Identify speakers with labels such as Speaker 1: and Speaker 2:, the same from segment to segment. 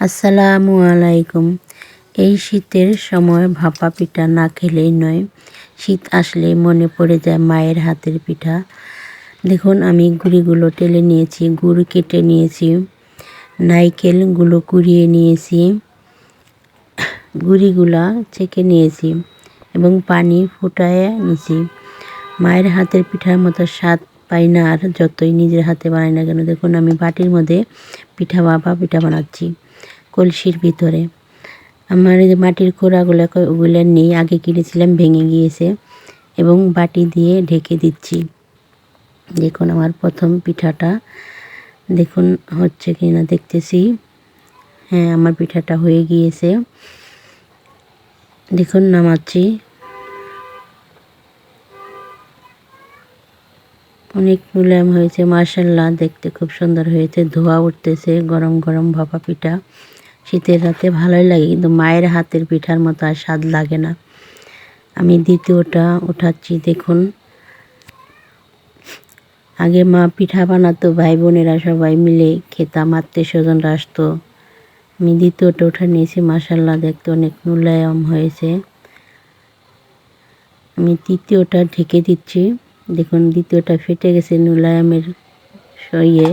Speaker 1: আসসালামু আলাইকুম। এই শীতের সময় ভাপা পিঠা না খেলেই নয়। শীত আসলে মনে পড়ে যায় মায়ের হাতের পিঠা। দেখুন আমি গুঁড়িগুলো টেলে নিয়েছি, গুড় কেটে নিয়েছি, নারকেলগুলো কুড়িয়ে নিয়েছি, গুঁড়িগুলা ছেঁকে নিয়েছি এবং পানি ফুটায় নিয়েছি। মায়ের হাতের পিঠার মতো স্বাদ পাই না আর যতই নিজের হাতে বানাই না কেন। দেখুন আমি বাটির মধ্যে ভাপা পিঠা বানাচ্ছি কলসির ভিতরে। আমার এই যে মাটির খোড়াগুলো ওগুলো নেই, আগে কিনেছিলাম ভেঙে গিয়েছে, এবং বাটি দিয়ে ঢেকে দিচ্ছি। দেখুন আমার প্রথম পিঠাটা দেখুন হচ্ছে কি না দেখতেছি। হ্যাঁ, আমার পিঠাটা হয়ে গিয়েছে। দেখুন নামাচ্ছি। অনেক মুলায়ম হয়েছে, মাশাআল্লাহ, দেখতে খুব সুন্দর হয়েছে। ধোয়া উঠতেছে, গরম গরম ভাপা পিঠা। শীতের রাতে ভালোই লাগে, কিন্তু মায়ের হাতের পিঠার মতো আর স্বাদ লাগে না। আমি দ্বিতীয়টা উঠাচ্ছি। দেখুন আগে মা পিঠা বানাতো, ভাই বোনেরা সবাই মিলে খেতাম, আত্মীয় স্বজনরা আসতো। আমি দ্বিতীয়টা উঠা নিয়েছি। মাশাআল্লাহ, দেখতে অনেক মুলায়ম হয়েছে। আমি তৃতীয়টা ঢেকে দিচ্ছি। দেখুন দ্বিতীয়টা ফেটে গেছে, মুলায়মের সইয়ে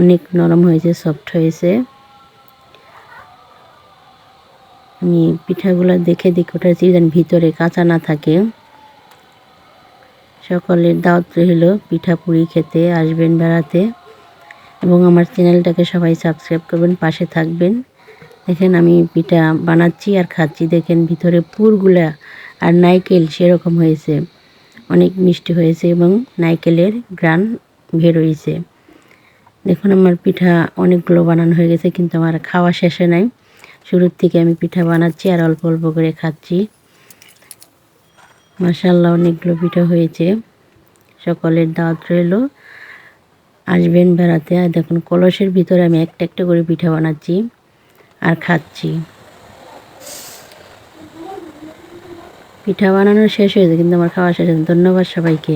Speaker 1: অনেক নরম হয়েছে, সফট হয়েছে। আমি পিঠাগুলো দেখে উঠাচ্ছি যেন ভিতরে কাঁচা না থাকে। সকলের দাওয়াত রইল পিঠা পুরি খেতে, আসবেন বেড়াতে, এবং আমার চ্যানেলটাকে সবাই সাবস্ক্রাইব করবেন, পাশে থাকবেন। দেখেন আমি পিঠা বানাচ্ছি আর খাচ্ছি। দেখেন ভিতরে পুরগুলা আর নারকেল সেরকম হয়েছে, অনেক মিষ্টি হয়েছে এবং নারকেলের ঘ্রাণ বের হয়েছে। দেখুন আমার পিঠা অনেকগুলো বানানো হয়ে গেছে, কিন্তু আমার খাওয়া শেষে নাই। শুরুর থেকে আমি পিঠা বানাচ্ছি আর অল্প অল্প করে খাচ্ছি। মাশাআল্লাহ, অনেকগুলো পিঠা হয়েছে। সকলের দাওয়াত রইল, আসবেন বেড়াতে। আর দেখুন কলসের ভিতরে আমি একটা একটা করে পিঠা বানাচ্ছি আর খাচ্ছি। পিঠা বানানো শেষ হয়েছে, কিন্তু আমার খাওয়া শেষ হয়েছে। ধন্যবাদ সবাইকে।